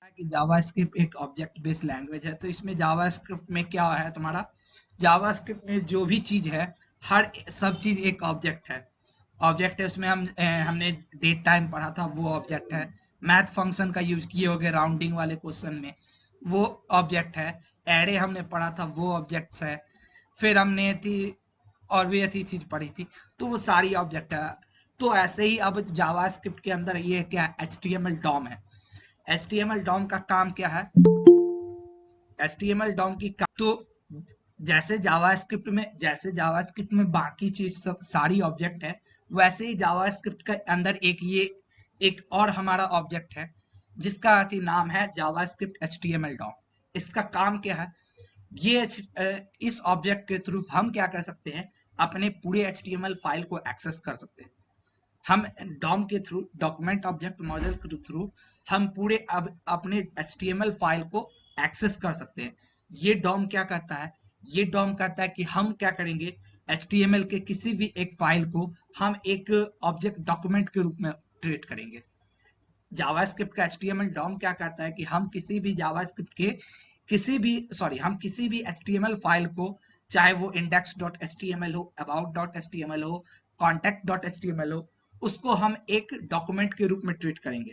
कि जावास्क्रिप्ट एक object based language है। तो इसमें जावास्क्रिप्ट में क्या है तुम्हारा, जावास्क्रिप्ट में जो भी चीज है, हर सब चीज एक ऑब्जेक्ट है उसमें। हमने डेट टाइम पढ़ा था, वो ऑब्जेक्ट है। मैथ फंक्शन का यूज किए होगे राउंडिंग वाले क्वेश्चन में, वो ऑब्जेक्ट है। एरे हमने पढ़ा था, वो ऑब्जेक्ट्स है। फिर हमने थी और भी अच्छी चीज पढ़ी थी, तो वो सारी ऑब्जेक्ट है। तो ऐसे ही अब जावास्क्रिप्ट के अंदर ये क्या, एचटीएमएल डॉम है। एचटीएमएल डॉम का काम क्या है, एचटीएमएल डॉम की तो जैसे जावास्क्रिप्ट में बाकी चीज सब सारी ऑब्जेक्ट है, वैसे ही जावास्क्रिप्ट के अंदर एक और हमारा ऑब्जेक्ट है जिसका नाम है जावास्क्रिप्ट एचटीएमएल डॉम। इसका काम क्या है, इस ऑब्जेक्ट के थ्रू हम क्या कर सकते हैं, अपने पूरे एचटीएमएल फाइल को एक्सेस कर सकते हैं। हम डॉम के थ्रू, डॉक्यूमेंट ऑब्जेक्ट मॉडल के थ्रू हम पूरे अब अपने एचटीएमएल फाइल को एक्सेस कर सकते हैं। ये डॉम क्या कहता है, ये डॉम कहता है कि हम क्या करेंगे, एचटीएमएल के किसी भी एक फाइल को हम एक ऑब्जेक्ट डॉक्यूमेंट के रूप में ट्रीट करेंगे। जावास्क्रिप्ट का एचटीएमएल डॉम क्या कहता है कि हम किसी भी जावास्क्रिप्ट के हम किसी भी एचटीएमएल फाइल को, चाहे वो index.html हो, about.html हो, contact.html हो, उसको हम एक डॉक्यूमेंट के रूप में ट्रीट करेंगे।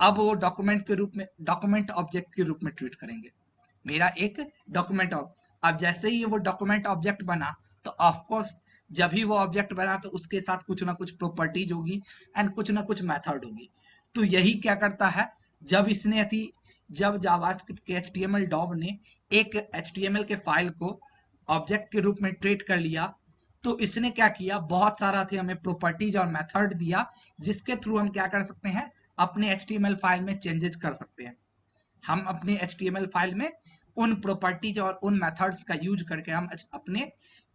अब वो डॉक्यूमेंट के रूप में, डॉक्यूमेंट ऑब्जेक्ट के रूप में ट्रीट करेंगे। मेरा एक डॉक्यूमेंट अब जैसे ही वो डॉक्यूमेंट ऑब्जेक्ट बना, तो ऑफकोर्स जब ही वो ऑब्जेक्ट बना तो उसके साथ कुछ ना कुछ प्रॉपर्टीज होगी एंड कुछ ना कुछ मेथड होगी। तो यही क्या करता है, जब इसने थी जब जावास्क्रिप्ट के एचटीएमएल डॉम ने एक एचटीएमएल के फाइल को ऑब्जेक्ट के रूप में ट्रीट कर लिया, तो इसने क्या किया, बहुत सारा थी हमें प्रॉपर्टीज और मेथड दिया, जिसके थ्रू हम क्या कर सकते हैं, अपने एचटीएमएल फाइल में चेंजेस कर सकते हैं। हम अपने एचटीएमएल फाइल में उन प्रॉपर्टीज और उन मेथड्स का यूज करके हम अपने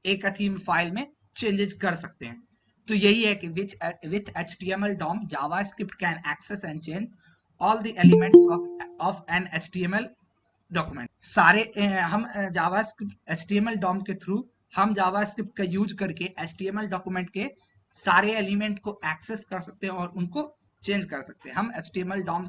एक थीम फाइल में चेंजेस कर सकते हैं। तो यही है कि with HTML DOM JavaScript can access and change all the elements of an HTML document. हम जावास्क्रिप्ट एचटीएमएल डॉम के थ्रू हम जावास्क्रिप्ट का यूज करके एचटीएमएल डॉक्यूमेंट के सारे एलिमेंट को एक्सेस कर सकते हैं और उनको चेंज कर सकते हैं। हम एचटीएमएल डॉम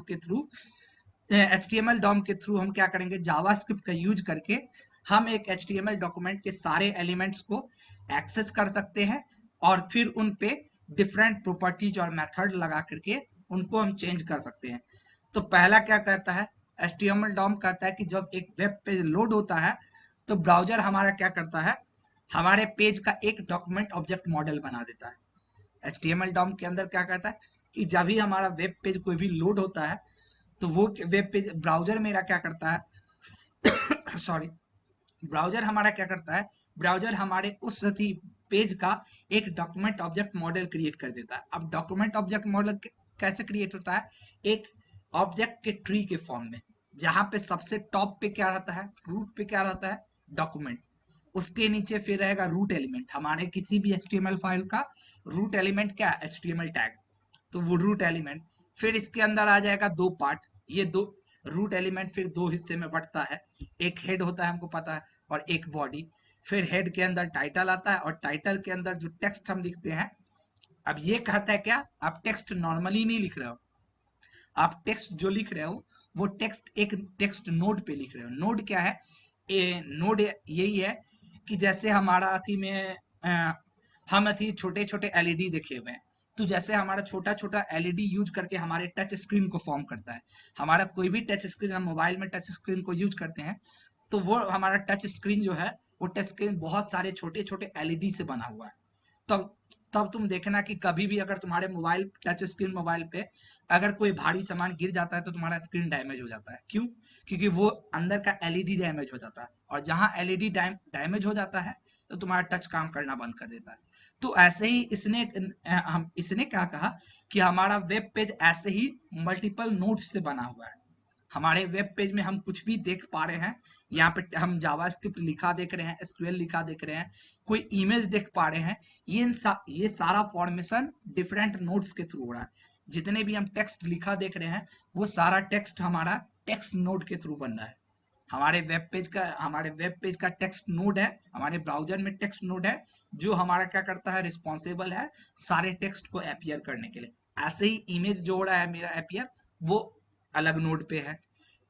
के थ्रू हम क्या करेंगे, जावास्क्रिप्ट का यूज करके हम एक एचटीएमएल डॉक्यूमेंट के सारे एलिमेंट्स को एक्सेस कर सकते हैं और फिर उन पे डिफरेंट प्रॉपर्टीज और मेथड लगा करके उनको हम चेंज कर सकते हैं। तो पहला क्या कहता है, एचटीएमएल डॉम कहता है कि जब एक वेब पेज लोड होता है, तो ब्राउजर हमारा क्या करता है, हमारे पेज का एक डॉक्यूमेंट ऑब्जेक्ट मॉडल बना देता है। एचटीएमएल डॉम के अंदर क्या कहता है कि जब भी हमारा वेब पेज कोई भी लोड होता है, तो वो वेब पेज ब्राउजर मेरा क्या करता है सॉरी ब्राउजर हमारा क्या करता है, ब्राउजर हमारे उस पेज का एक डॉक्यूमेंट ऑब्जेक्ट मॉडल क्रिएट कर देता है। अब डॉक्यूमेंट ऑब्जेक्ट मॉडल कैसे क्रिएट होता है, एक ऑब्जेक्ट के ट्री के फॉर्म में, जहां पे सबसे टॉप पे क्या रहता है, रूट पे क्या रहता है, डॉक्यूमेंट। उसके नीचे फिर रहेगा रूट एलिमेंट, हमारे किसी भी एचटीएमएल फाइल का रूट एलिमेंट क्या, एचटीएमएल टैग। तो वो रूट एलिमेंट, फिर इसके अंदर आ जाएगा दो पार्ट, ये दो रूट एलिमेंट फिर दो हिस्से में बंटता है, एक हेड होता है हमको पता है और एक बॉडी। फिर हेड के अंदर टाइटल आता है और टाइटल के अंदर जो टेक्स्ट हम लिखते हैं। अब ये कहता है क्या, आप टेक्स्ट नॉर्मली नहीं लिख रहे हो, आप टेक्स्ट जो लिख रहे हो वो टेक्स्ट एक टेक्स्ट नोड पे लिख रहे हो। नोड क्या है, नोड यही है कि जैसे हमारा अथी में हम अथी छोटे छोटे एलईडी देखे हुए हैं, तो जैसे हमारा छोटा छोटा एलईडी यूज करके हमारे टच स्क्रीन को फॉर्म करता है। हमारा कोई भी टच स्क्रीन, हम मोबाइल में टच स्क्रीन को यूज करते हैं, तो वो हमारा टच स्क्रीन जो है, वो टच स्क्रीन बहुत सारे छोटे छोटे एलईडी से बना हुआ है। तब तब तुम देखना कि कभी भी अगर तुम्हारे मोबाइल, टच स्क्रीन मोबाइल पे अगर कोई भारी सामान गिर जाता है, तो तुम्हारा स्क्रीन डैमेज हो जाता है। क्यों, क्योंकि वो अंदर का एलईडी डैमेज हो जाता है, और जहां एलईडी डैमेज हो जाता है, तो तुम्हारा टच काम करना बंद कर देता है। तो ऐसे ही इसने क्या कहा कि हमारा वेब पेज ऐसे ही मल्टीपल नोड्स से बना हुआ है। हमारे वेब पेज में हम कुछ भी देख पा रहे हैं, यहाँ पे हम जावास्क्रिप्ट लिखा देख रहे हैं, एसक्यूएल लिखा देख रहे हैं, कोई इमेज देख पा रहे हैं, ये सारा फॉर्मेशन डिफरेंट नोड्स के थ्रू हो रहा है। जितने भी हम टेक्स्ट लिखा देख रहे हैं, वो सारा टेक्स्ट हमारा टेक्स्ट नोड के थ्रू बन रहा है। हमारे वेब पेज का टेक्स्ट नोड है, हमारे ब्राउजर में टेक्स्ट नोड है, जो हमारा क्या करता है, रिस्पॉन्सिबल है सारे टेक्स्ट को अपीयर करने के लिए। ऐसे ही इमेज जो हो रहा है मेरा अपीयर, वो अलग नोड पे है।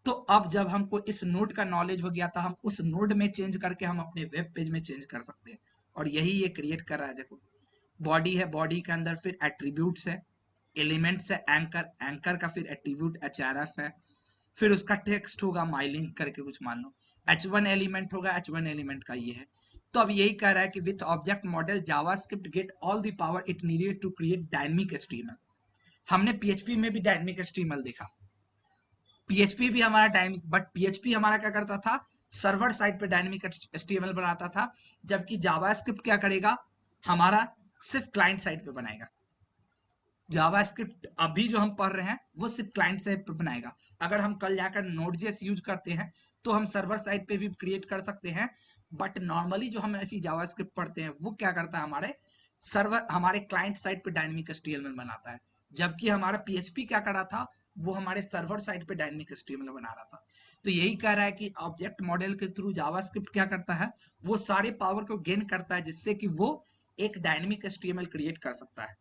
तो अब जब हमको इस नोड का नॉलेज हो गया था, हम उस नोड में चेंज करके हम अपने वेब पेज में चेंज कर सकते हैं। और यही ये क्रिएट कर रहा है। देखो बॉडी है, बॉडी के अंदर फिर एट्रीब्यूट्स है, एलिमेंट्स है, एंकर, एंकर का फिर एट्रीब्यूट href है, फिर उसका टेक्स्ट होगा माइलिंक करके कुछ मान लो, h1 एलिमेंट होगा, h1 एलिमेंट का ये है। तो अब यही कह रहा है कि with object model JavaScript get all the power it needed to create dynamic HTML. हमने पीएचपी में भी डायनेमिक एचटीएमएल देखा, पीएचपी भी हमारा डायनेमिक, बट पीएचपी हमारा क्या करता था, सर्वर साइड पे डायनेमिक एचटीएमएल बनाता था, जबकि जावास्क्रिप्ट क्या करेगा, हमारा सिर्फ क्लाइंट साइड पे बनाएगा। जावास्क्रिप्ट अभी जो हम पढ़ रहे हैं वो सिर्फ क्लाइंट साइड पे बनाएगा। अगर हम कल जाकर नोड.जेएस यूज करते हैं तो हम सर्वर साइड पे भी क्रिएट कर सकते हैं, बट नॉर्मली जो हम ऐसी जावास्क्रिप्ट पढ़ते हैं वो क्या करता है, हमारे सर्वर, हमारे क्लाइंट साइड पे डायनेमिक एचटीएमएल बनाता है, जबकि हमारा पीएचपी क्या कर रहा था, वो हमारे सर्वर साइड पे डायनेमिक एचटीएमएल बना रहा था। तो यही कह रहा है कि ऑब्जेक्ट मॉडल के थ्रू जावास्क्रिप्ट क्या करता है, वो सारे पावर को गेन करता है जिससे कि वो एक डायनेमिक एचटीएमएल क्रिएट कर सकता है।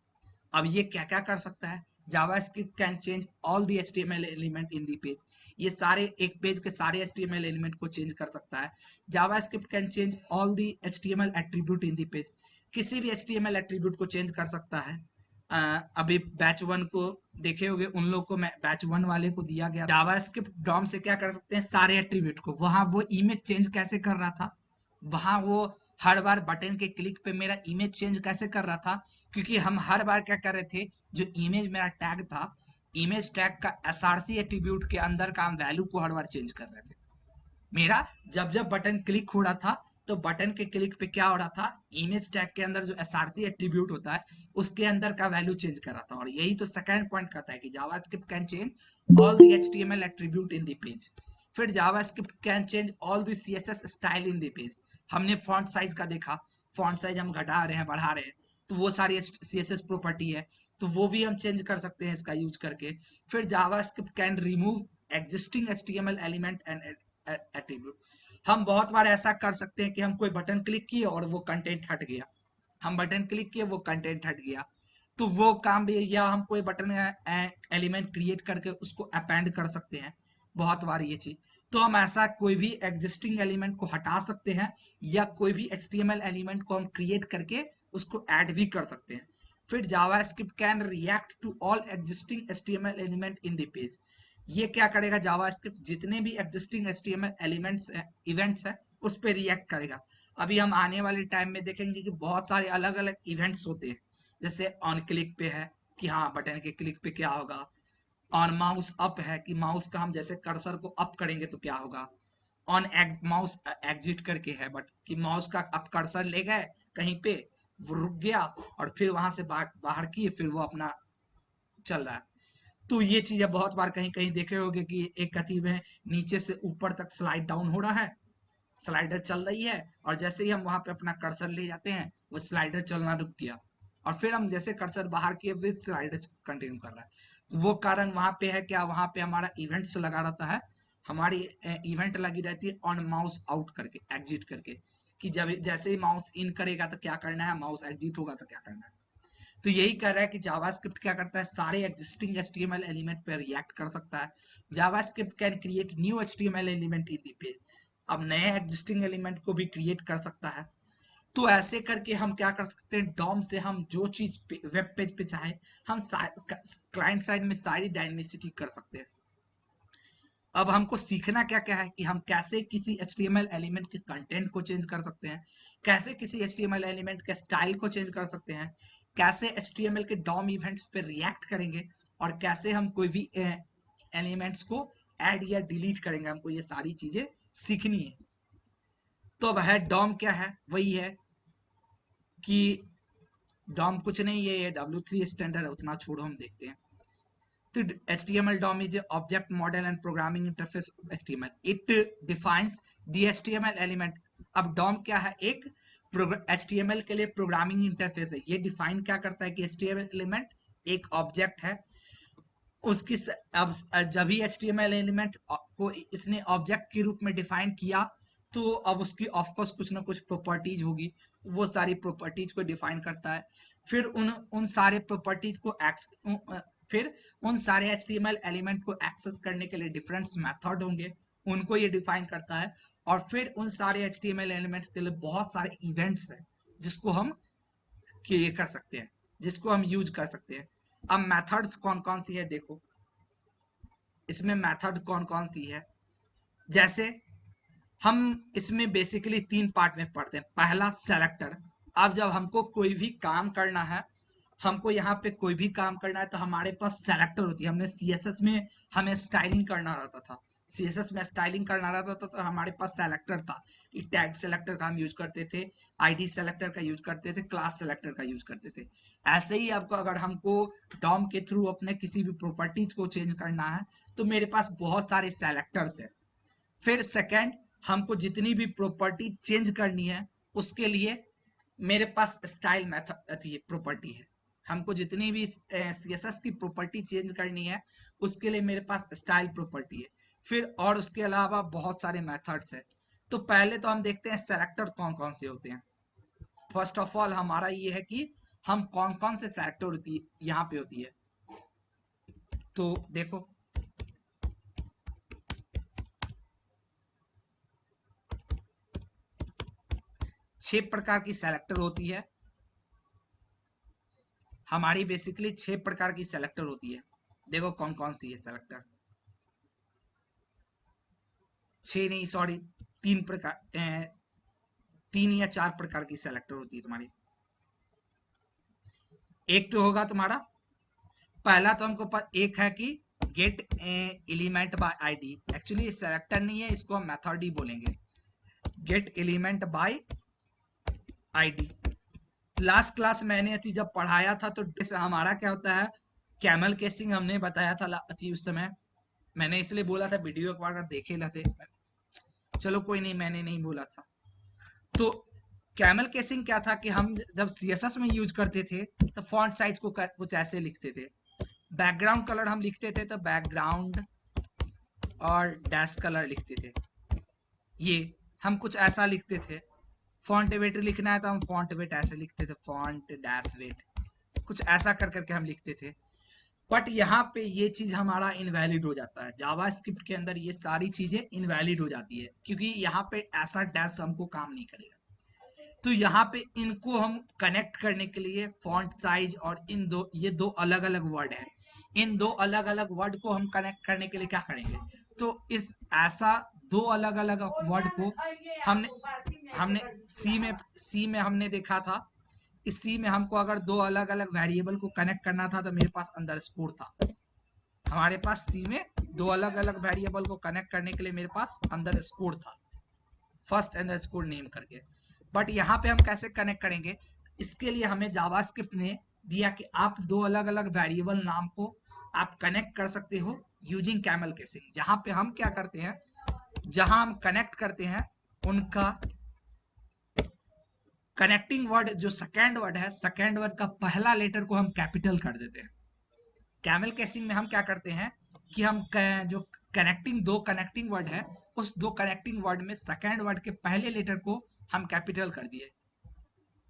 अब ये क्या क्या कर सकता है, JavaScript can change all the HTML element in the page, ये सारे एक पेज के सारे एचटीएमएल एलिमेंट को चेंज कर सकता है। JavaScript can change all the HTML attribute in the page, किसी भी एचटीएमएल एट्रीब्यूट को चेंज कर सकता है। अभी बैच 1 को देखे होंगे, उन लोग को मैं बैच 1 वाले को दिया गया जावास्क्रिप्ट डॉम से क्या कर सकते हैं, सारे एट्रीब्यूट को, वहां वो इमेज चेंज कैसे कर रहा था, वहां वो हर बार बटन के क्लिक पे मेरा इमेज चेंज कैसे कर रहा था, क्योंकि हम हर बार क्या कर रहे थे, जो इमेज मेरा टैग था, इमेज टैग का एसआरसी एट्रीब्यूट के अंदर का हम वैल्यू को हर बार चेंज कर रहे थे। मेरा जब जब बटन क्लिक हो रहा था तो बटन के क्लिक पे क्या हो रहा था, इमेज टैग के अंदर जो एसआरसी एट्रीब्यूट होता है उसके अंदर का वैल्यू चेंज कर रहा था। और यही तो सेकंड पॉइंट कहता है कि JavaScript can change all the HTML attribute in the page. फिर JavaScript can change all the CSS style in the page. हमने फॉन्ट साइज का देखा, फॉन्ट साइज हम घटा रहे हैं, बढ़ा रहे हैं, तो वो सारी सीएसएस प्रॉपर्टी है, तो वो भी हम चेंज कर सकते हैं इसका यूज करके। फिर JavaScript can remove existing HTML element and attribute. हम बहुत बार ऐसा कर सकते हैं कि हम कोई बटन क्लिक किए और वो कंटेंट हट गया, हम बटन क्लिक किए वो कंटेंट हट गया, तो वो काम भी, या हम कोई बटन एलिमेंट क्रिएट करके उसको अपेंड कर सकते हैं बहुत बार ये चीज। तो हम ऐसा कोई भी एग्जिस्टिंग एलिमेंट को हटा सकते हैं, या कोई भी एचटीएमएल एलिमेंट को हम क्रिएट करके उसको ऐड भी कर सकते हैं। फिर JavaScript can react to all existing HTML element in the page. ये क्या करेगा, जावास्क्रिप्ट जितने भी एग्जिस्टिंग एचटीएमएल एलिमेंट्स इवेंट्स है उस पर रिएक्ट करेगा। अभी हम आने वाले टाइम में देखेंगे कि बहुत सारे अलग अलग इवेंट्स होते हैं, जैसे ऑन क्लिक पे है कि हाँ बटन के क्लिक पे क्या होगा, ऑन माउस अप है कि माउस का हम जैसे कर्सर को अप करेंगे तो क्या होगा, ऑन माउस एग्जिट करके है, बट कि माउस का अप कर्सर ले गए कहीं पे, वो रुक गया और फिर वहां से बाहर किए, फिर वो अपना चल रहा है। तो ये चीजें बहुत बार कहीं कहीं देखे होंगे कि एक कथी में नीचे से ऊपर तक स्लाइड डाउन हो रहा है, स्लाइडर चल रही है, और जैसे ही हम वहां पे अपना कर्सर ले जाते हैं वो स्लाइडर चलना रुक गया, और फिर हम जैसे कर्सर बाहर किए फिर स्लाइडर कंटिन्यू कर रहा है। तो वो कारण वहां पे है क्या, वहां पे हमारा इवेंट्स लगा रहता है, हमारी इवेंट लगी रहती है ऑन माउस आउट करके, एग्जिट करके, कि जब जैसे ही माउस इन करेगा तो क्या करना है, माउस एग्जिट होगा तो क्या करना है। तो यही कर रहा है कि जावास्क्रिप्ट क्या करता है, सारे एग्जिस्टिंग एचटीएमएल एलिमेंट पर रिएक्ट कर सकता है। JavaScript can create new HTML element in the page, अब नए एग्जिस्टिंग एलिमेंट को भी क्रिएट कर सकता है। तो ऐसे करके हम क्या कर सकते हैं, डॉम से हम जो चीज वेब पेज पे चाहे हम क्लाइंट साइड में सारी डायनेमिसिटी कर सकते हैं। अब हमको सीखना क्या क्या है कि हम कैसे किसी HTML एलिमेंट के कंटेंट को चेंज कर सकते हैं, कैसे किसी HTML एलिमेंट के स्टाइल को चेंज कर सकते हैं, कैसे HTML के डॉम इवेंट्स पे रिएक्ट करेंगे, और कैसे हम कोई भी एलिमेंट्स को ऐड या डिलीट करेंगे। हमको ये सारी चीजें सीखनी है। तो अब है डॉम क्या है, वही है कि डॉम कुछ नहीं है, ये W3 स्टैंडर्ड है, उतना छोड़ो, हम देखते हैं। तो HTML DOM is a object model and programming interface of HTML. It defines the HTML element. अब DOM क्या है, एक HTML के लिए प्रोग्रामिंग इंटरफेस है। ये डिफाइन क्या करता है कि HTML एलिमेंट एक ऑब्जेक्ट है, उसकी अब जब ही HTML एलिमेंट को इसने ऑब्जेक्ट के रूप में डिफाइन किया तो अब उसकी ऑफकोर्स कुछ ना कुछ प्रॉपर्टीज होगी, वो सारी प्रॉपर्टीज को डिफाइन करता है। फिर उन सारे प्रॉपर्टीज को फिर उन सारे HTML एलिमेंट को एक्सेस करने के लिए डिफरेंट मेथड होंगे, उनको ये डिफाइन करता है। और फिर उन सारे HTML एलिमेंट्स के लिए बहुत सारे इवेंट्स हैं जिसको हम ये कर सकते हैं, जिसको हम यूज कर सकते हैं। अब मेथड्स कौन कौन सी है देखो, इसमें मेथड कौन कौन सी है। जैसे हम इसमें बेसिकली 3 पार्ट में पढ़ते हैं। पहला सेलेक्टर। अब जब हमको कोई भी काम करना है, हमको यहाँ पे कोई भी काम करना है तो हमारे पास सेलेक्टर होती है। हमने CSS में हमें स्टाइलिंग करना रहता था, CSS में स्टाइलिंग करना रहता था तो हमारे पास सेलेक्टर था। टैग सेलेक्टर का हम यूज करते थे, ID सेलेक्टर का यूज करते थे, क्लास सेलेक्टर का यूज करते थे। ऐसे ही आपको अगर हमको डॉम के थ्रू अपने किसी भी प्रॉपर्टीज को चेंज करना है तो मेरे पास बहुत सारे सेलेक्टर्स है। फिर सेकंड, हमको जितनी भी प्रॉपर्टी चेंज करनी है उसके लिए मेरे पास स्टाइल मेथड प्रॉपर्टी है। हमको जितनी भी CSS की प्रॉपर्टी चेंज करनी है उसके लिए मेरे पास स्टाइल प्रॉपर्टी है। फिर और उसके अलावा बहुत सारे मेथड्स है। तो पहले तो हम देखते हैं सेलेक्टर कौन कौन से होते हैं। फर्स्ट ऑफ ऑल हमारा ये है कि हम कौन कौन से सेलेक्टर होती यहाँ पे होती है। तो देखो 6 प्रकार की सेलेक्टर होती है हमारी। बेसिकली 6 प्रकार की सेलेक्टर होती है। देखो कौन कौन सी है सेलेक्टर। 6 नहीं, सॉरी, 3 प्रकार, 3 या 4 प्रकार की सेलेक्टर होती है तुम्हारी। एक तो होगा तुम्हारा, पहला तो हमको एक है कि gate element by ID। Actually selector नहीं है, इसको हम मेथड ही बोलेंगे, gate element by ID। Last class मैंने जब पढ़ाया था तो हमारा क्या होता है, कैमल केसिंग हमने बताया था उस समय। मैंने इसलिए बोला था वीडियो एक बार देखे लेते, चलो कोई नहीं, मैंने नहीं बोला था। तो कैमल केसिंग क्या था कि हम जब CSS में यूज करते थे तो फॉन्ट साइज को कुछ ऐसे लिखते थे। बैकग्राउंड कलर हम लिखते थे तो बैकग्राउंड और डैश कलर लिखते थे, ये हम कुछ ऐसा लिखते थे। फॉन्ट वेट लिखना है तो हम फॉन्ट वेट ऐसे लिखते थे, फॉन्ट डैश वेट, कुछ ऐसा कर करके हम लिखते थे। बट यहाँ पे ये चीज हमारा इनवैलिड हो जाता है। जावास्क्रिप्ट के अंदर ये सारी चीजें इनवैलिड हो जाती है क्योंकि यहाँ पे ऐसा डैश हमको काम नहीं करेगा। तो यहाँ पे इनको हम कनेक्ट करने के लिए फॉन्ट साइज और ये दो अलग अलग वर्ड है, इन दो अलग अलग वर्ड को हम कनेक्ट करने के लिए क्या करेंगे, तो इस ऐसा दो अलग अलग वर्ड को हमने हमने सी में हमने देखा था। इस सी में हमको अगर दो अलग अलग वेरिएबल को कनेक्ट करना था तो मेरे पास अंडरस्कोर था। हमारे पास सी में दो अलग अलग वेरिएबल को कनेक्ट करने के लिए मेरे पास अंडरस्कोर था, फर्स्ट अंडरस्कोर नेम करके। बट यहाँ पे हम कैसे कनेक्ट करेंगे, इसके लिए हमें जावास्क्रिप्ट ने दिया कि आप दो अलग अलग वेरिएबल नाम को आप कनेक्ट कर सकते हो यूजिंग कैमल केसिंग। जहां पे हम क्या करते हैं, जहां हम कनेक्ट करते हैं उनका कनेक्टिंग वर्ड जो सेकेंड वर्ड है, सेकेंड वर्ड का पहला लेटर को हम कैपिटल कर देते हैं। कैमल केसिंग में हम क्या करते हैं कि हम जो दो कनेक्टिंग वर्ड है उस दो कनेक्टिंग वर्ड में सेकेंड वर्ड के पहले लेटर को हम कैपिटल कर दिए।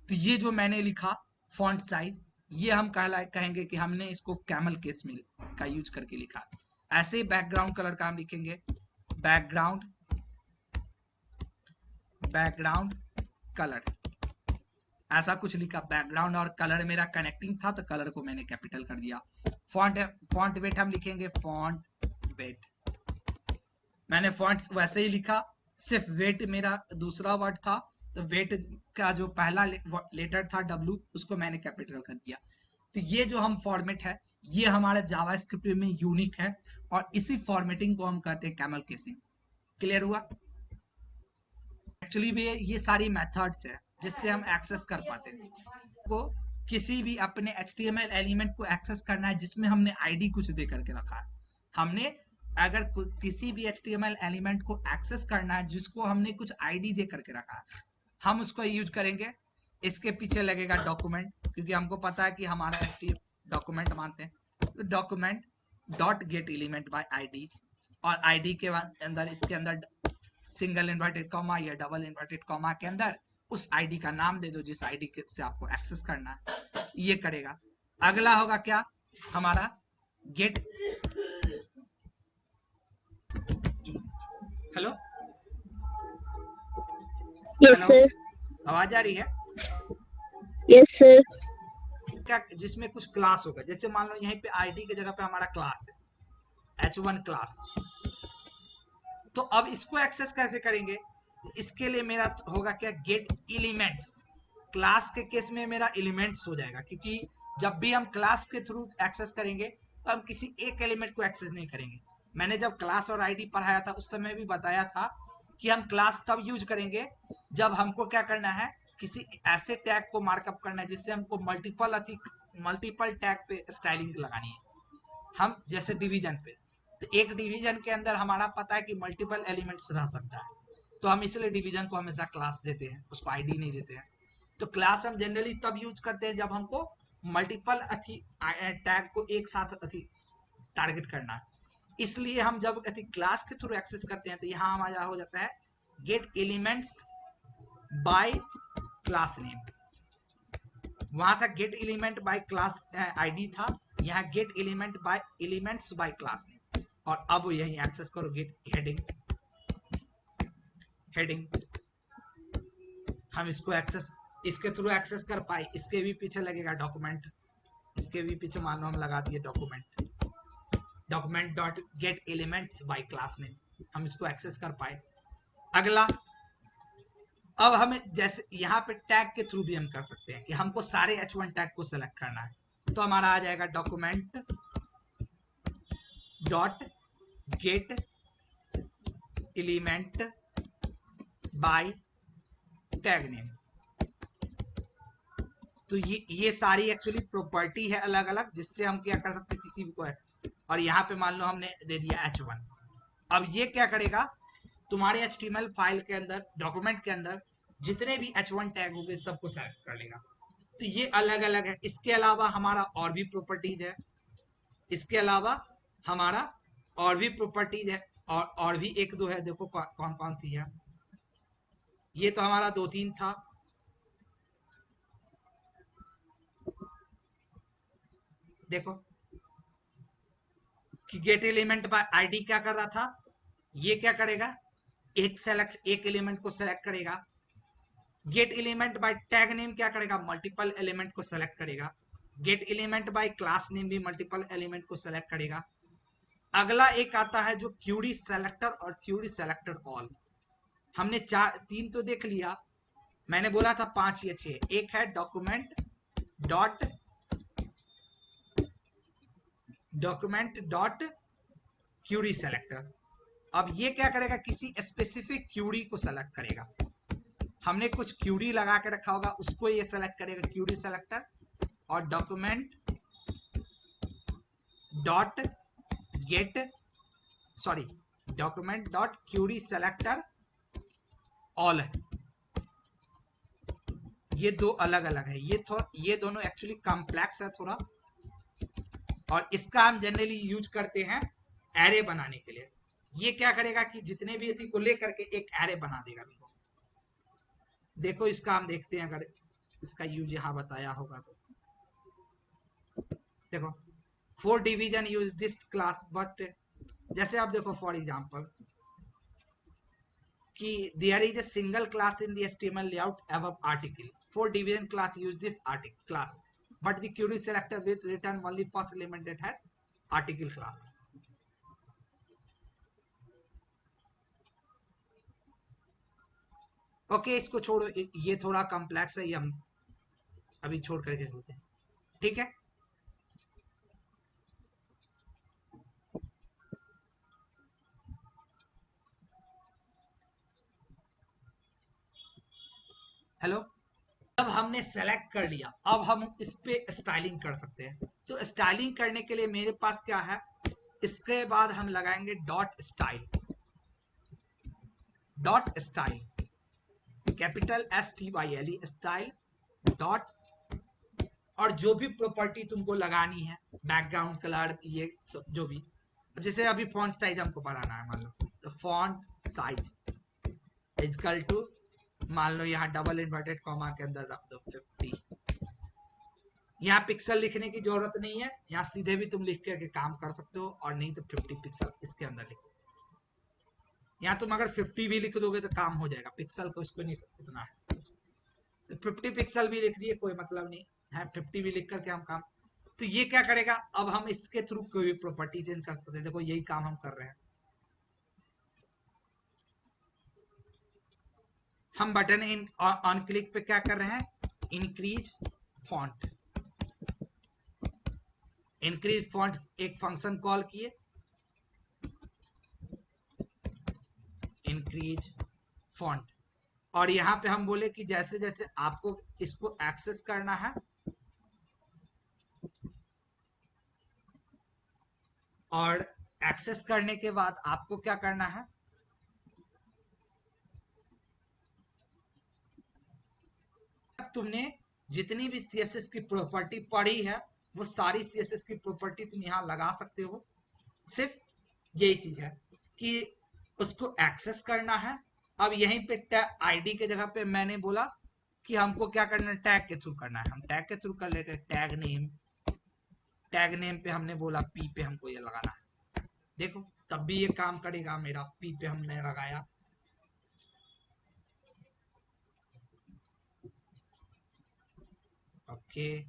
तो ये जो मैंने लिखा फॉन्ट साइज, ये हम कहेंगे कि हमने इसको कैमल केस में का यूज करके लिखा। ऐसे ही बैकग्राउंड कलर का हम लिखेंगे बैकग्राउंड कलर, ऐसा कुछ लिखा। बैकग्राउंड और कलर मेरा कनेक्टिंग था तो कलर को मैंने कैपिटल कर दिया। फॉन्ट वेट हम लिखेंगे फॉन्ट वेट, मैंने फॉन्ट वैसे ही लिखा, सिर्फ वेट मेरा दूसरा वर्ड था तो वेट का जो पहला लेटर था W उसको मैंने कैपिटल कर दिया। तो ये जो हम फॉर्मेट है ये हमारे जावास्क्रिप्ट में यूनिक है और इसी फॉर्मेटिंग को हम कहते हैं कैमल केसिंग। क्लियर हुआ? एक्चुअली ये सारी मेथड्स है जिससे हम एक्सेस कर पाते हैं। को किसी भी अपने HTML एलिमेंट को एक्सेस करना है जिसमें हमने ID कुछ दे करके रखा है। हमने अगर किसी भी HTML एलिमेंट को एक्सेस करना है जिसको हमने कुछ ID दे करके रखा है, हम उसको यूज करेंगे। इसके पीछे लगेगा डॉक्यूमेंट, क्योंकि हमको पता है कि हमारा HTML डॉक्यूमेंट मानते हैं, तो document dot gate element by ID, और ID के अंदर इसके अंदर सिंगल इन्वर्टेड कॉमा या डबल इन्वर्टेड कॉमा के अंदर उस ID का नाम दे दो जिस ID से आपको एक्सेस करना है, ये करेगा। अगला होगा क्या हमारा gate, hello yes hello, sir. आवाज आ रही है यस सर। क्या? जिसमें कुछ क्लास होगा, जैसे मान लो यहीं पे आईडी की जगह पे हमारा क्लास है H1 क्लास। तो अब इसको एक्सेस कैसे करेंगे? तो इसके लिए मेरा होगा क्या, गेट एलिमेंट्स। क्लास के केस में मेरा एलिमेंट्स हो जाएगा, क्योंकि जब भी हम क्लास के थ्रू एक्सेस करेंगे तो हम किसी एक एलिमेंट को एक्सेस नहीं करेंगे। मैंने जब क्लास और आईडी पढ़ाया था उस समय भी बताया था कि हम क्लास तब यूज करेंगे जब हमको क्या करना है, किसी ऐसे टैग को मार्कअप करना है जिससे हमको मल्टीपल टैग पे स्टाइलिंग लगानी है। हम जैसे डिवीजन पे, तो एक डिवीजन के अंदर हमारा पता है कि मल्टीपल एलिमेंट्स रह सकता है, तो हम इसलिए डिवीजन को हमेशा क्लास देते हैं, उसको आईडी नहीं देते हैं। तो क्लास हम जनरली तब यूज करते हैं जब हमको मल्टीपल अथी टैग को एक साथ अथी टारगेट करना है। इसलिए हम जब अथी क्लास के थ्रू एक्सेस करते हैं तो यहाँ हमारा हो जाता है gate elements bye class name. वहां था gate element by class ID था, यहाँ gate element by elements bye class name. और अब यही एक्सेस करो गेट हेडिंग। हेडिंग हम इसको एक्सेस, इसके थ्रू एक्सेस कर पाए, इसके भी पीछे लगेगा डॉक्यूमेंट, इसके भी पीछे मान लो हम लगा दिए document, document dot gate elements bye class name, हम इसको एक्सेस कर पाए। अगला, अब हमें जैसे यहाँ पे टैग के थ्रू भी हम कर सकते हैं कि हमको सारे H1 टैग को सेलेक्ट करना है, तो हमारा आ जाएगा document dot gate element by tag name. तो ये सारी एक्चुअली प्रॉपर्टी है अलग अलग, जिससे हम क्या कर सकते हैं किसी भी को है। और यहाँ पे मान लो हमने दे दिया H1। अब ये क्या करेगा, तुम्हारे HTML फाइल के अंदर, डॉक्यूमेंट के अंदर जितने भी H1 टैग होंगे सबको सेलेक्ट कर लेगा। तो ये अलग अलग है। इसके अलावा हमारा और भी प्रॉपर्टीज है, इसके अलावा हमारा और भी प्रॉपर्टीज है, और भी एक दो है, देखो कौन कौन सी है। ये तो हमारा 2-3 था। देखो कि गेट एलिमेंट बाय आईडी क्या कर रहा था, ये क्या करेगा, एक एलिमेंट को सेलेक्ट करेगा। Gate element by tag name क्या करेगा, मल्टीपल एलिमेंट को सेलेक्ट करेगा। Gate element by class name भी मल्टीपल एलिमेंट को सेलेक्ट करेगा। अगला एक आता है जो क्यूरी सेलेक्टर और क्यूरी सेलेक्टर ऑल। हमने तीन तो देख लिया, मैंने बोला था 5 या 6। एक है डॉक्यूमेंट डॉट क्यूरी सेलेक्टर। अब ये क्या करेगा, किसी स्पेसिफिक क्यूरी को सेलेक्ट करेगा। हमने कुछ क्यूरी लगा के रखा होगा, उसको ये सेलेक्ट करेगा क्यूरी सेलेक्टर। और document dot gate, sorry, document dot Curie selector all है। ये दो अलग अलग है, ये दोनों एक्चुअली कॉम्प्लेक्स है थोड़ा, और इसका हम जनरली यूज करते हैं एरे बनाने के लिए। ये क्या करेगा कि जितने भी को लेकर के एक एरे बना देगा। देखो इसका हम देखते हैं, अगर इसका यूज यहाँ बताया होगा तो देखो, for division use this class, but जैसे आप देखो फॉर एग्जांपल कि there is a single class in the HTML layout above article. For division class use this article class, but the query selector will return only first element that has article class. Okay इसको छोड़ो, ये थोड़ा complex है, ये हम अभी छोड़ करके चलते हैं, ठीक है। हेलो, अब हमने सेलेक्ट कर लिया, अब हम इस पे स्टाइलिंग कर सकते हैं। तो स्टाइलिंग करने के लिए मेरे पास क्या है, इसके बाद हम लगाएंगे dot style. Dot style, capital STYLE style dot, और जो भी प्रॉपर्टी तुमको लगानी है, बैकग्राउंड कलर, ये सब जो भी। अब जैसे अभी फॉन्ट साइज हमको बढ़ाना है, मान लो तो फॉन्ट साइज इजकल टू, मान लो यहाँ डबल इन्वर्टेड कॉमा के अंदर रख दो 50। यहाँ पिक्सल लिखने की जरूरत नहीं है, यहाँ सीधे भी तुम लिख के काम कर सकते हो, और नहीं तो 50 पिक्सल इसके अंदर लिखो। यहाँ तुम अगर 50 भी लिख दोगे तो काम हो जाएगा, पिक्सल को इसको नहीं इतना है, 50 पिक्सल भी लिख दिए कोई मतलब नहीं है, 50 भी लिख करके हम काम। तो ये क्या करेगा, अब हम इसके थ्रू कोई भी प्रॉपर्टी चेंज कर सकते हैं। देखो यही काम हम कर रहे हैं। हम बटन ऑन क्लिक पे क्या कर रहे हैं, इंक्रीज फॉन्ट। इंक्रीज फॉन्ट एक फंक्शन कॉल किए, इंक्रीज फॉन्ट, और यहां पे हम बोले कि जैसे जैसे आपको इसको एक्सेस करना है, और एक्सेस करने के बाद आपको क्या करना है, तुमने जितनी भी सीएसएस की प्रॉपर्टी पढ़ी है वो सारी सीएसएस की प्रॉपर्टी तुम यहाँ लगा सकते हो। सिर्फ यही चीज है कि उसको एक्सेस करना है। अब यहीं पे टैग आईडी के जगह पे मैंने बोला कि हमको क्या करना है, टैग के थ्रू करना है, हम टैग के थ्रू कर लेते हैं। टैग नेम पे हमने बोला पी पे हमको ये लगाना है। देखो तब भी ये काम करेगा, मेरा पी पे हमने लगाया। ओके,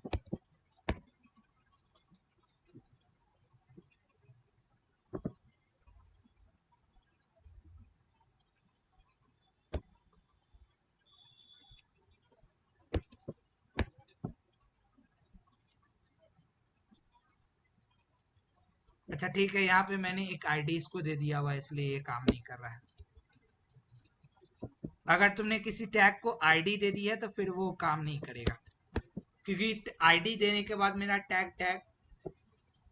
अच्छा ठीक है, यहाँ पे मैंने एक आईडी इसको दे दिया हुआ है, इसलिए ये काम नहीं कर रहा है। अगर तुमने किसी टैग को आईडी दे दी है तो फिर वो काम नहीं करेगा, क्योंकि आईडी देने के बाद मेरा टैग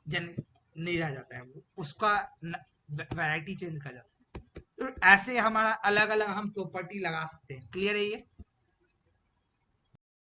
जन नहीं रह जाता है, वो उसका वैरायटी चेंज कर जाता है। तो ऐसे हमारा अलग अलग हम प्रॉपर्टी लगा सकते हैं। क्लियर है ये?